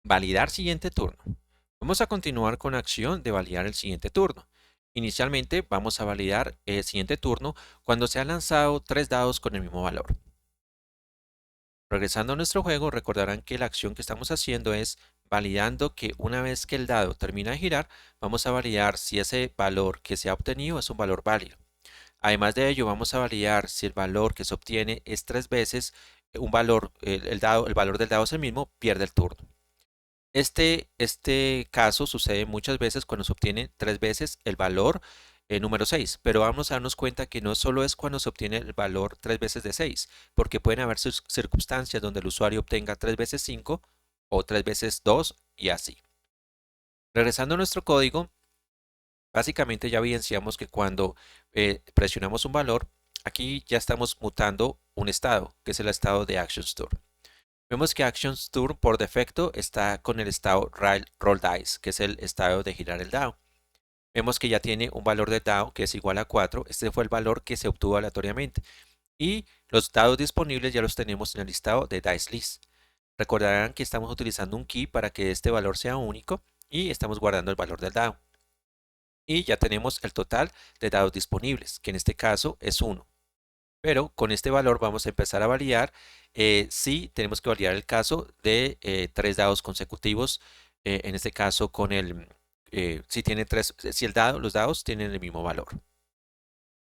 Validar siguiente turno. Vamos a continuar con la acción de validar el siguiente turno. Inicialmente vamos a validar el siguiente turno cuando se han lanzado 3 dados con el mismo valor. Regresando a nuestro juego, recordarán que la acción que estamos haciendo es validando que una vez que el dado termina de girar, vamos a validar si ese valor que se ha obtenido es un valor válido. Además de ello, vamos a validar si el valor que se obtiene es 3 veces un valor, el valor del dado es el mismo, pierde el turno. Este caso sucede muchas veces cuando se obtiene 3 veces el valor número 6, pero vamos a darnos cuenta que no solo es cuando se obtiene el valor 3 veces de 6, porque pueden haber circunstancias donde el usuario obtenga 3 veces 5 o 3 veces 2 y así. Regresando a nuestro código, básicamente ya evidenciamos que cuando presionamos un valor, aquí ya estamos mutando un estado, que es el estado de ActionStore. Vemos que ActionStore por defecto está con el estado Roll Dice, que es el estado de girar el dado. Vemos que ya tiene un valor de dado que es igual a 4. Este fue el valor que se obtuvo aleatoriamente. Y los dados disponibles ya los tenemos en el listado de Dice List. Recordarán que estamos utilizando un key para que este valor sea único y estamos guardando el valor del dado. Y ya tenemos el total de dados disponibles, que en este caso es 1. Pero con este valor vamos a empezar a validar si tenemos que validar el caso de 3 dados consecutivos. En este caso con si tiene si los dados tienen el mismo valor.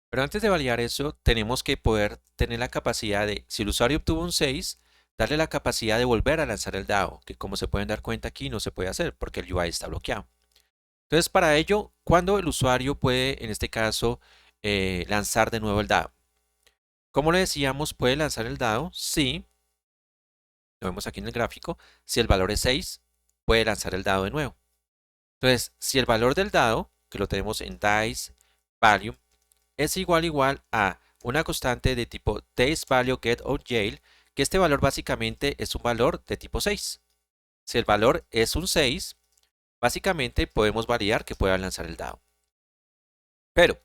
Pero antes de validar eso, tenemos que poder tener la capacidad de, si el usuario obtuvo un 6, darle la capacidad de volver a lanzar el dado, que como se pueden dar cuenta aquí no se puede hacer porque el UI está bloqueado. Entonces para ello, ¿cuándo el usuario puede, en este caso, lanzar de nuevo el dado? Como le decíamos, puede lanzar el dado si, lo vemos aquí en el gráfico, si el valor es 6, puede lanzar el dado de nuevo. Entonces, si el valor del dado, que lo tenemos en dice value, es igual a una constante de tipo dice value get out jail, que este valor básicamente es un valor de tipo 6. Si el valor es un 6, básicamente podemos validar que pueda lanzar el dado. Pero,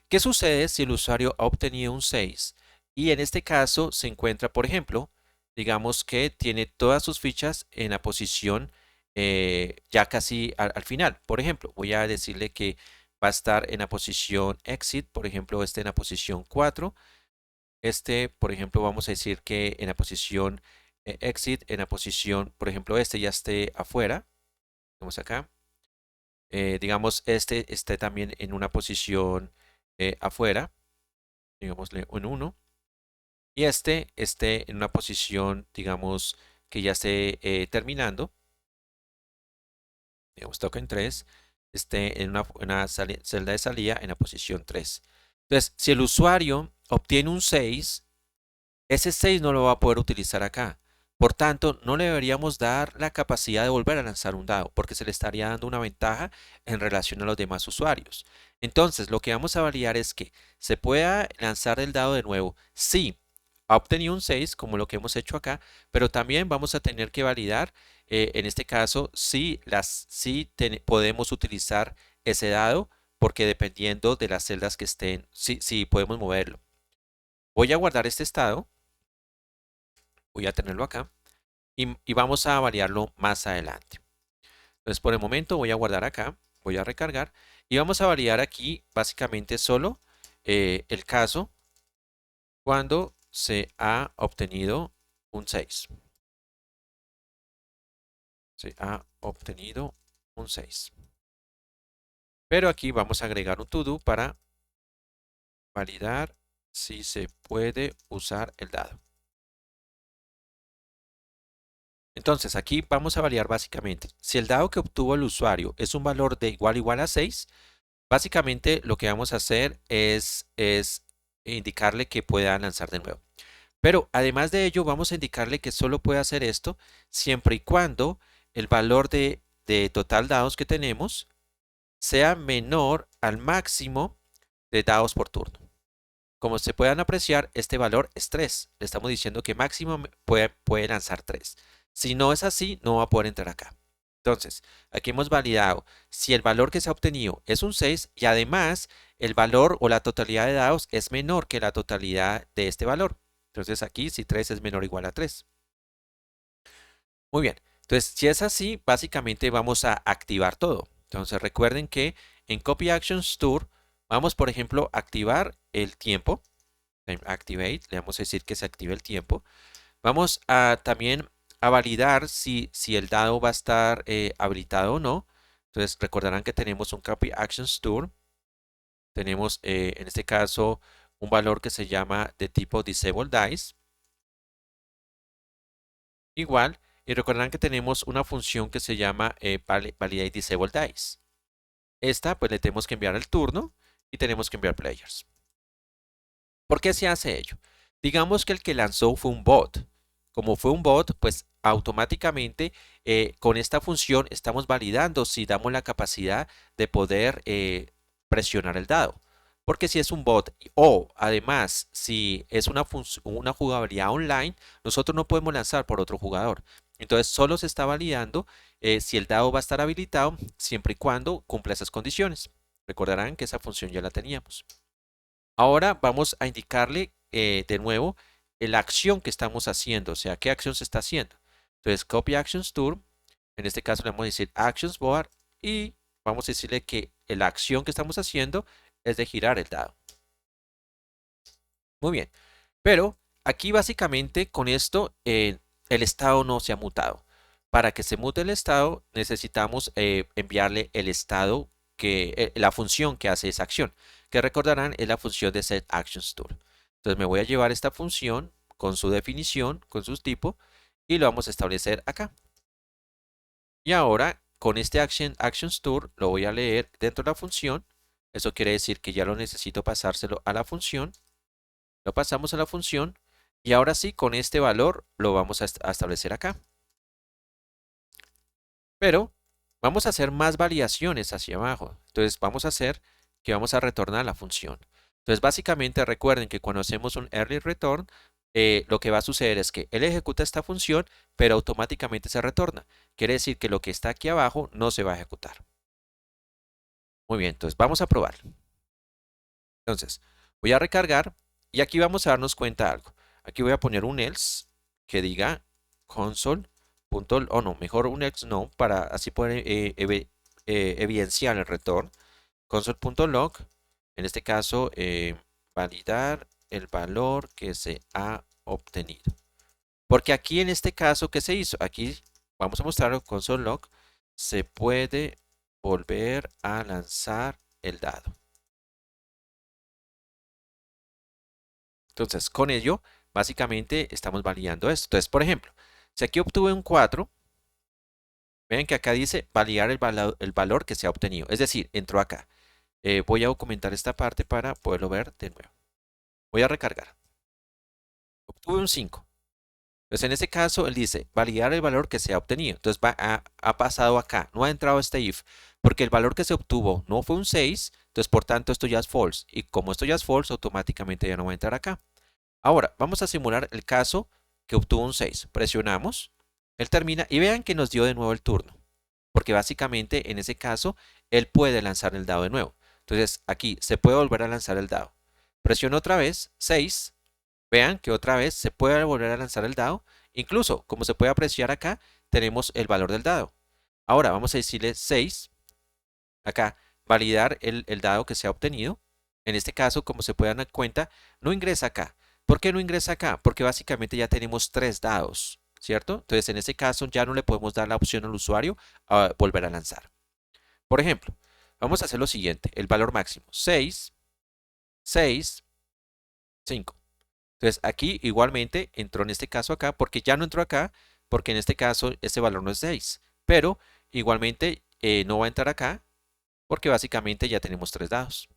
¿qué sucede si el usuario ha obtenido un 6 y en este caso se encuentra, por ejemplo, digamos que tiene todas sus fichas en la posición ya casi al final? Por ejemplo, voy a decirle que va a estar en la posición exit, por ejemplo, en la posición 4. Por ejemplo, vamos a decir que en la posición exit, en la posición, por ejemplo, ya esté afuera. Vamos acá. Digamos, esté también en una posición afuera, digámosle en 1, y esté en una posición, digamos, que ya esté terminando, digamos, token 3, esté en una celda de salida en la posición 3. Entonces, si el usuario obtiene un 6, ese 6 no lo va a poder utilizar acá. Por tanto, no le deberíamos dar la capacidad de volver a lanzar un dado, porque se le estaría dando una ventaja en relación a los demás usuarios. Entonces, lo que vamos a validar es que se pueda lanzar el dado de nuevo si ha obtenido un 6, como lo que hemos hecho acá, pero también vamos a tener que validar, en este caso, si podemos utilizar ese dado, porque dependiendo de las celdas que estén, si podemos moverlo. Voy a guardar este estado. Voy a tenerlo acá y vamos a validarlo más adelante. Entonces por el momento voy a guardar acá, voy a recargar y vamos a validar aquí básicamente solo el caso cuando se ha obtenido un 6. Se ha obtenido un 6. Pero aquí vamos a agregar un to do para validar si se puede usar el dado. Entonces aquí vamos a validar básicamente si el dado que obtuvo el usuario es un valor de igual a 6. Básicamente lo que vamos a hacer es indicarle que pueda lanzar de nuevo. Pero además de ello vamos a indicarle que solo puede hacer esto siempre y cuando el valor de total dados que tenemos sea menor al máximo de dados por turno. Como se puedan apreciar, este valor es 3. Le estamos diciendo que máximo puede lanzar 3. Si no es así, no va a poder entrar acá. Entonces, aquí hemos validado si el valor que se ha obtenido es un 6 y además el valor o la totalidad de dados es menor que la totalidad de este valor. Entonces aquí si 3 es menor o igual a 3. Muy bien. Entonces, si es así, básicamente vamos a activar todo. Entonces, recuerden que en Copy Actions Tour vamos, por ejemplo, a activar el tiempo. Activate, le vamos a decir que se active el tiempo. Vamos a también a validar si el dado va a estar habilitado o no. Entonces, recordarán que tenemos un Copy Actions Tour. Tenemos, en este caso, un valor que se llama de tipo Disable Dice. Igual, y recordarán que tenemos una función que se llama Validate Disable Dice. Esta, pues le tenemos que enviar el turno y tenemos que enviar players. ¿Por qué se hace ello? Digamos que el que lanzó fue un bot. Como fue un bot, pues automáticamente con esta función estamos validando si damos la capacidad de poder presionar el dado. Porque si es un bot o además si es una jugabilidad online, nosotros no podemos lanzar por otro jugador. Entonces solo se está validando si el dado va a estar habilitado siempre y cuando cumpla esas condiciones. Recordarán que esa función ya la teníamos. Ahora vamos a indicarle de nuevo la acción que estamos haciendo, o sea, qué acción se está haciendo. Entonces, Copy Actions Tour, en este caso le vamos a decir Actions Board y vamos a decirle que la acción que estamos haciendo es de girar el dado. Muy bien, pero aquí básicamente con esto el estado no se ha mutado. Para que se mute el estado necesitamos enviarle el estado la función que hace esa acción, que recordarán es la función de setActionsTool. Entonces me voy a llevar esta función con su definición, con sus tipos, y lo vamos a establecer acá. Y ahora con este ActionsTool lo voy a leer dentro de la función. Eso quiere decir que ya lo necesito pasárselo a la función. Lo pasamos a la función y ahora sí, con este valor lo vamos a establecer acá. Pero vamos a hacer más variaciones hacia abajo. Entonces vamos a hacer que vamos a retornar la función. Entonces básicamente recuerden que cuando hacemos un early return, lo que va a suceder es que él ejecuta esta función, pero automáticamente se retorna. Quiere decir que lo que está aquí abajo no se va a ejecutar. Muy bien, entonces vamos a probar. Entonces voy a recargar y aquí vamos a darnos cuenta de algo. Aquí voy a poner un else que diga console. O no, mejor un else no, para así poder evidenciar el retorno. Console.log, en este caso, validar el valor que se ha obtenido. Porque aquí en este caso, ¿qué se hizo? Aquí vamos a mostrarlo, console.log, se puede volver a lanzar el dado. Entonces, con ello, básicamente estamos validando esto. Entonces, por ejemplo, si aquí obtuve un 4, ven que acá dice validar el valor que se ha obtenido. Es decir, entró acá. Voy a documentar esta parte para poderlo ver de nuevo. Voy a recargar. Obtuve un 5. Entonces, en este caso, él dice validar el valor que se ha obtenido. Entonces, ha pasado acá. No ha entrado este if. Porque el valor que se obtuvo no fue un 6. Entonces, por tanto, esto ya es false. Y como esto ya es false, automáticamente ya no va a entrar acá. Ahora, vamos a simular el caso que obtuvo un 6. Presionamos. Él termina y vean que nos dio de nuevo el turno. Porque básicamente en ese caso él puede lanzar el dado de nuevo. Entonces aquí se puede volver a lanzar el dado. Presiono otra vez 6. Vean que otra vez se puede volver a lanzar el dado. Incluso, como se puede apreciar acá, tenemos el valor del dado. Ahora vamos a decirle 6. Acá, validar el dado que se ha obtenido. En este caso, como se pueden dar cuenta, no ingresa acá. ¿Por qué no ingresa acá? Porque básicamente ya tenemos 3 dados, ¿cierto? Entonces, en este caso ya no le podemos dar la opción al usuario a volver a lanzar. Por ejemplo, vamos a hacer lo siguiente. El valor máximo, 6, 6, 5. Entonces, aquí igualmente entró en este caso acá, porque ya no entró acá, porque en este caso este valor no es 6. Pero igualmente no va a entrar acá, porque básicamente ya tenemos 3 dados.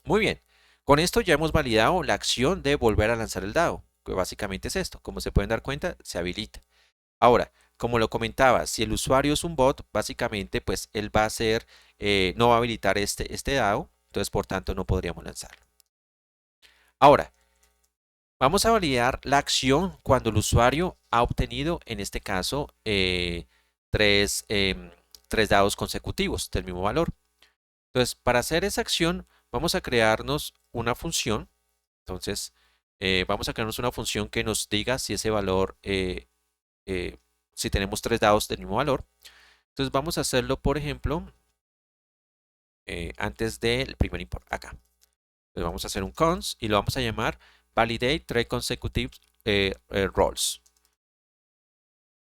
Muy bien, con esto ya hemos validado la acción de volver a lanzar el dado, que básicamente es esto. Como se pueden dar cuenta, se habilita. Ahora, como lo comentaba, si el usuario es un bot, básicamente pues él va a hacer, no va a habilitar este dado, entonces por tanto no podríamos lanzarlo. Ahora, vamos a validar la acción cuando el usuario ha obtenido, en este caso, tres dados consecutivos del mismo valor. Entonces, para hacer esa acción, vamos a crearnos una función. Entonces, vamos a crearnos una función que nos diga si ese valor si tenemos tres dados del mismo valor. Entonces vamos a hacerlo, por ejemplo, antes del primer import, acá. Entonces vamos a hacer un cons y lo vamos a llamar validate three consecutive roles.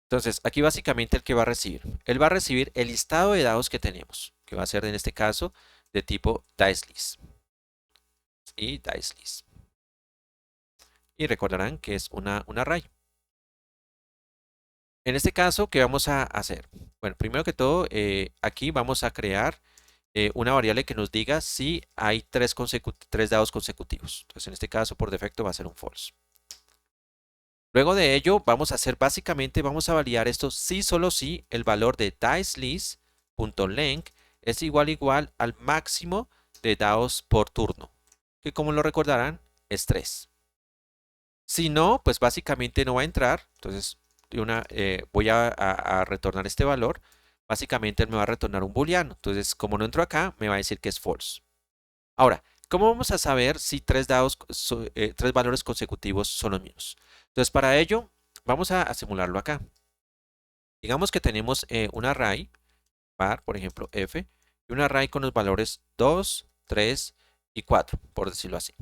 Entonces, aquí básicamente el que va a recibir. Él va a recibir el listado de dados que tenemos, que va a ser en este caso de tipo dice list. Y dice list. Y recordarán que es un array. En este caso, ¿qué vamos a hacer? Bueno, primero que todo, aquí vamos a crear una variable que nos diga si hay tres dados consecutivos. Entonces, en este caso, por defecto, va a ser un false. Luego de ello, vamos a hacer básicamente, vamos a validar esto si solo si el valor de diceList.length es igual al máximo de dados por turno, que como lo recordarán, es 3. Si no, pues básicamente no va a entrar. Entonces, voy a retornar este valor. Básicamente, él me va a retornar un booleano. Entonces, como no entro acá, me va a decir que es false. Ahora, ¿cómo vamos a saber si tres valores consecutivos son los mismos? Entonces, para ello, vamos a simularlo acá. Digamos que tenemos un array, var, por ejemplo, f, y un array con los valores 2, 3 y 4, por decirlo así.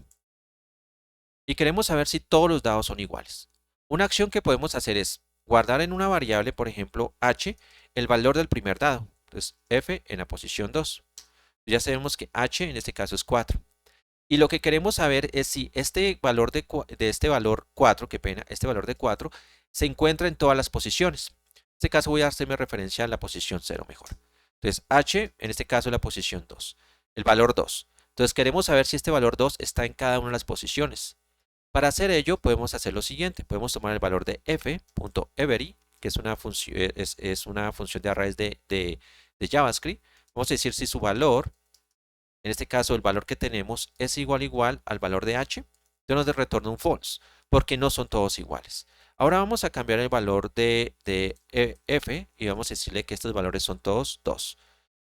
Y queremos saber si todos los dados son iguales. Una acción que podemos hacer es guardar en una variable, por ejemplo, h, el valor del primer dado. Entonces, f en la posición 2. Ya sabemos que h en este caso es 4. Y lo que queremos saber es si este valor de este valor 4, qué pena, este valor de 4 se encuentra en todas las posiciones. En este caso voy a hacerme referencia a la posición 0 mejor. Entonces, h, en este caso la posición 2, el valor 2. Entonces, queremos saber si este valor 2 está en cada una de las posiciones. Para hacer ello, podemos hacer lo siguiente. Podemos tomar el valor de f.every, que es una función de arrays de JavaScript. Vamos a decir si su valor, en este caso el valor que tenemos, es igual al valor de h. Entonces nos retorna un false, porque no son todos iguales. Ahora vamos a cambiar el valor de f y vamos a decirle que estos valores son todos 2.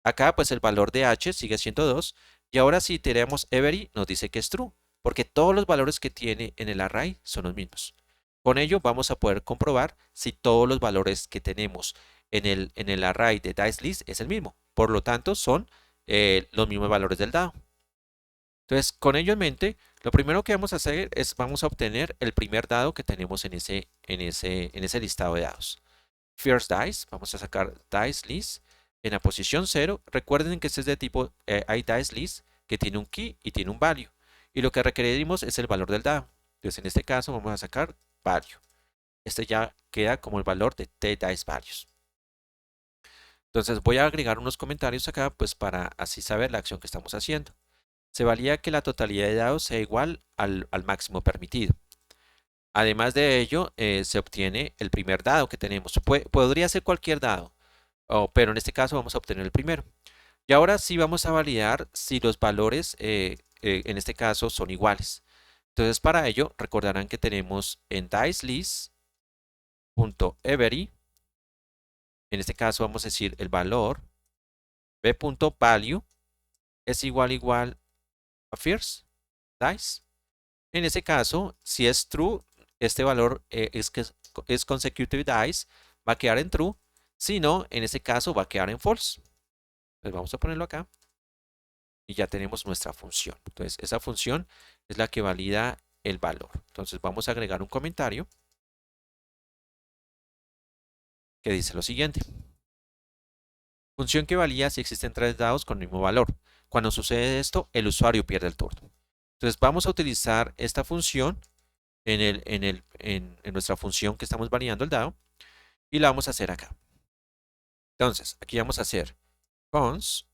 Acá pues el valor de h sigue siendo 2 y ahora si tenemos every nos dice que es true porque todos los valores que tiene en el array son los mismos. Con ello vamos a poder comprobar si todos los valores que tenemos en el array de diceList es el mismo. Por lo tanto son los mismos valores del dado. Entonces con ello en mente lo primero que vamos a hacer es vamos a obtener el primer dado que tenemos en ese listado de dados. First dice, vamos a sacar dice list en la posición 0. Recuerden que este es de tipo dice list que tiene un key y tiene un value. Y lo que requerimos es el valor del dado. Entonces en este caso vamos a sacar value. Este ya queda como el valor de dice values. Entonces voy a agregar unos comentarios acá pues para así saber la acción que estamos haciendo. Se valida que la totalidad de dados sea igual al máximo permitido. Además de ello, se obtiene el primer dado que tenemos. Podría ser cualquier dado, pero en este caso vamos a obtener el primero. Y ahora sí vamos a validar si los valores, en este caso, son iguales. Entonces, para ello, recordarán que tenemos en diceList.every, en este caso vamos a decir el valor b.value es igual a first dice. En ese caso, si es true, este valor es consecutive dice, va a quedar en true. Si no, en ese caso va a quedar en false. Entonces vamos a ponerlo acá. Y ya tenemos nuestra función. Entonces esa función es la que valida el valor. Entonces vamos a agregar un comentario que dice lo siguiente. Función que valida si existen tres dados con el mismo valor. Cuando sucede esto, el usuario pierde el turno. Entonces vamos a utilizar esta función en nuestra función que estamos validando el dado y la vamos a hacer acá. Entonces, aquí vamos a hacer cons,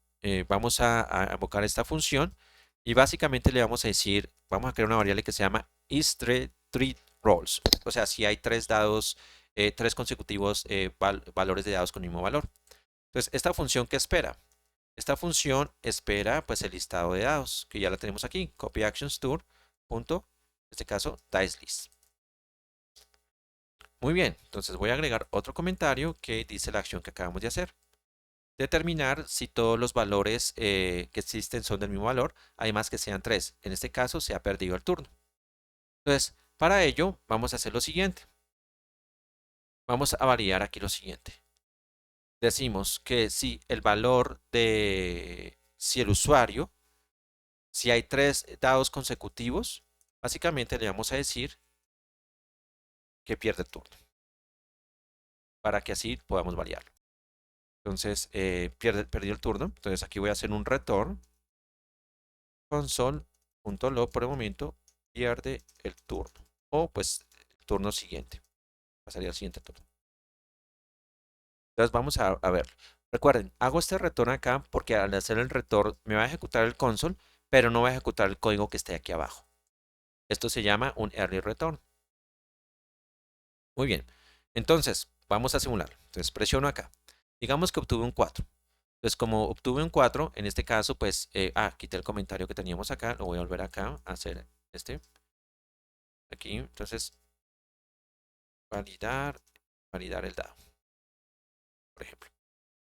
vamos a invocar esta función y básicamente le vamos a decir, vamos a crear una variable que se llama isThreeRolls. O sea, si hay tres dados, tres consecutivos valores de dados con el mismo valor. Entonces, esta función, ¿qué espera? Esta función espera pues el listado de dados, que ya la tenemos aquí, copyActionStore, punto, en este caso, diceList. Muy bien, entonces voy a agregar otro comentario que dice la acción que acabamos de hacer. Determinar si todos los valores que existen son del mismo valor, además que sean 3. En este caso se ha perdido el turno. Entonces, para ello vamos a hacer lo siguiente. Vamos a validar aquí lo siguiente. Decimos que si el valor si el usuario, si hay 3 dados consecutivos, básicamente le vamos a decir que pierde el turno, para que así podamos validarlo. Entonces, perdió el turno. Entonces aquí voy a hacer un return console.log por el momento, pierde el turno. O pues el turno siguiente. Pasaría al siguiente turno. Entonces vamos a ver. Recuerden, hago este return acá porque al hacer el return me va a ejecutar el console, pero no va a ejecutar el código que esté aquí abajo. Esto se llama un early return. Muy bien. Entonces, vamos a simular. Entonces presiono acá. Digamos que obtuve un 4. Entonces, como obtuve un 4, en este caso, pues, quité el comentario que teníamos acá, lo voy a volver acá a hacer aquí. Entonces, validar el dado, por ejemplo.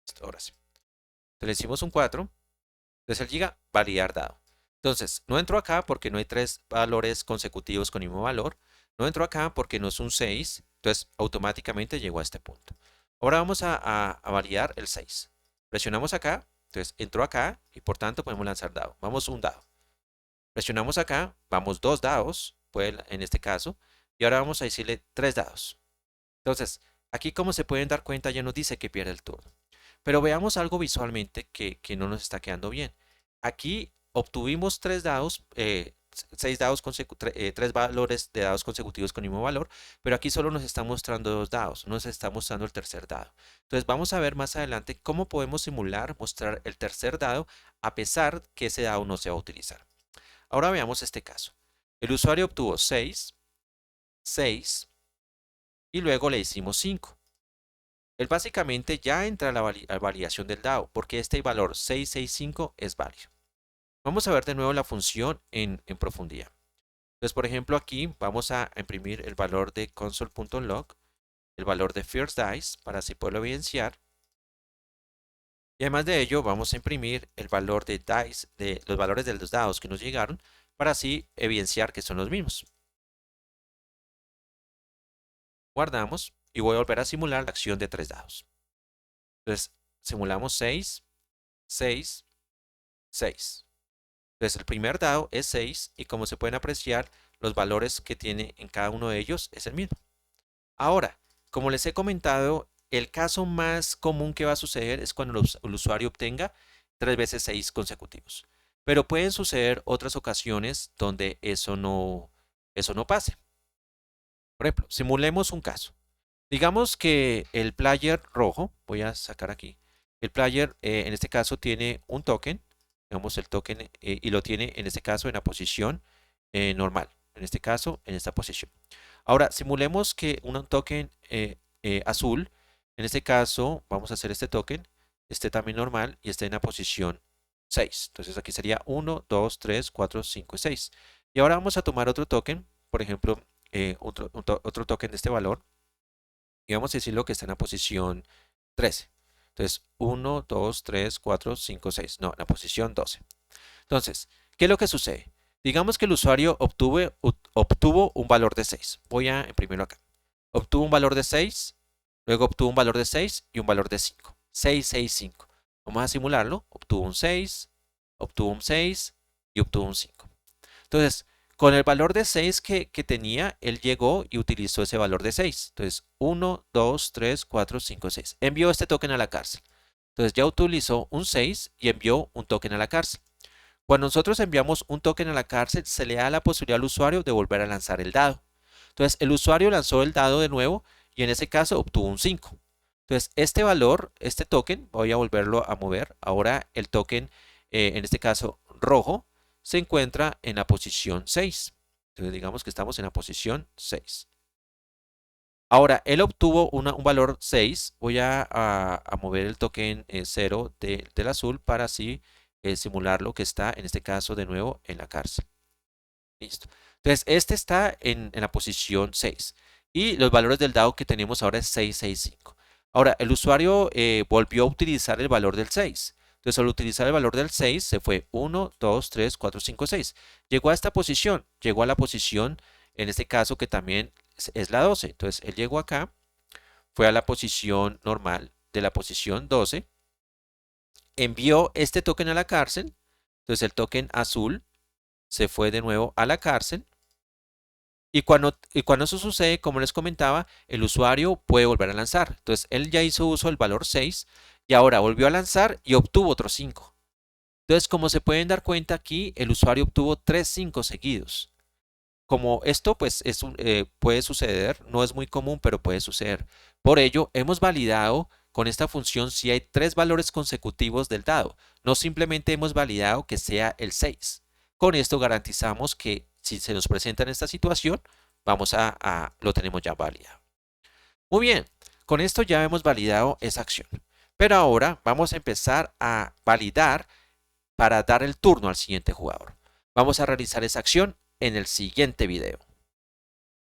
Listo, ahora sí. Entonces, le hicimos un 4. Entonces, él llega validar dado. Entonces, no entro acá porque no hay 3 valores consecutivos con el mismo valor. No entro acá porque no es un 6. Entonces, automáticamente llegó a este punto. Ahora vamos a validar el 6. Presionamos acá. Entonces, entró acá y por tanto podemos lanzar dado. Vamos un dado. Presionamos acá, vamos 2 dados, pues en este caso, y ahora vamos a decirle 3 dados. Entonces, aquí como se pueden dar cuenta ya nos dice que pierde el turno. Pero veamos algo visualmente que no nos está quedando bien. Aquí obtuvimos 3 dados, 6 dados 3 valores de dados consecutivos con el mismo valor, pero aquí solo nos está mostrando 2 dados, no nos está mostrando el tercer dado. Entonces vamos a ver más adelante cómo podemos simular, mostrar el tercer dado a pesar que ese dado no se va a utilizar. Ahora veamos este caso. El usuario obtuvo 6, 6 y luego le hicimos 5. Él básicamente ya entra a la validación del dado porque este valor 665 es válido. Vamos a ver de nuevo la función en profundidad. Entonces, por ejemplo, aquí vamos a imprimir el valor de console.log, el valor de first dice para así poderlo evidenciar. Y además de ello, vamos a imprimir el valor de dice, de los valores de los dados que nos llegaron, para así evidenciar que son los mismos. Guardamos y voy a volver a simular la acción de 3 dados. Entonces, simulamos 6, 6, 6. Entonces, el primer dado es 6 y como se pueden apreciar, los valores que tiene en cada uno de ellos es el mismo. Ahora, como les he comentado, el caso más común que va a suceder es cuando el usuario obtenga 3 veces 6 consecutivos. Pero pueden suceder otras ocasiones donde eso no pase. Por ejemplo, simulemos un caso. Digamos que el player rojo, voy a sacar aquí, el player en este caso tiene un token, digamos el token y lo tiene en este caso en la posición normal, en este caso en esta posición. Ahora simulemos que un token azul, en este caso vamos a hacer este token, esté también normal y esté en la posición 6. Entonces aquí sería 1, 2, 3, 4, 5 y 6. Y ahora vamos a tomar otro token, por ejemplo, otro token de este valor y vamos a decirlo que está en la posición 13. Entonces, 1, 2, 3, 4, 5, 6. No, en la posición 12. Entonces, ¿qué es lo que sucede? Digamos que el usuario obtuvo un valor de 6. Voy a imprimirlo acá. Obtuvo un valor de 6, luego obtuvo un valor de 6 y un valor de 5. 6, 6, 5. Vamos a simularlo. Obtuvo un 6, obtuvo un 6 y obtuvo un 5. Entonces, con el valor de 6 que tenía, él llegó y utilizó ese valor de 6. Entonces, 1, 2, 3, 4, 5, 6. Envió este token a la cárcel. Entonces, ya utilizó un 6 y envió un token a la cárcel. Cuando nosotros enviamos un token a la cárcel, se le da la posibilidad al usuario de volver a lanzar el dado. Entonces, el usuario lanzó el dado de nuevo y en ese caso obtuvo un 5. Entonces, este valor, este token, voy a volverlo a mover. Ahora el token, en este caso rojo, se encuentra en la posición 6. Entonces, digamos que estamos en la posición 6. Ahora, él obtuvo un valor 6. Voy a mover el token 0 del azul para así simular lo que está, en este caso, de nuevo en la cárcel. Listo. Entonces, este está en la posición 6. Y los valores del dado que tenemos ahora es 6, 6, 5. Ahora, el usuario volvió a utilizar el valor del 6. Entonces, al utilizar el valor del 6, se fue 1, 2, 3, 4, 5, 6. Llegó a esta posición. Llegó a la posición, en este caso, que también es la 12. Entonces, él llegó acá, fue a la posición normal de la posición 12, envió este token a la cárcel, entonces el token azul se fue de nuevo a la cárcel. Y cuando eso sucede, como les comentaba, el usuario puede volver a lanzar. Entonces, él ya hizo uso del valor 6 y ahora volvió a lanzar y obtuvo otros 5. Entonces, como se pueden dar cuenta aquí, el usuario obtuvo 3 5 seguidos. Como esto pues puede suceder, no es muy común, pero puede suceder. Por ello, hemos validado con esta función si hay 3 valores consecutivos del dado. No simplemente hemos validado que sea el 6. Con esto garantizamos que si se nos presenta en esta situación, lo tenemos ya validado. Muy bien, con esto ya hemos validado esa acción. Pero ahora vamos a empezar a validar para dar el turno al siguiente jugador. Vamos a realizar esa acción en el siguiente video.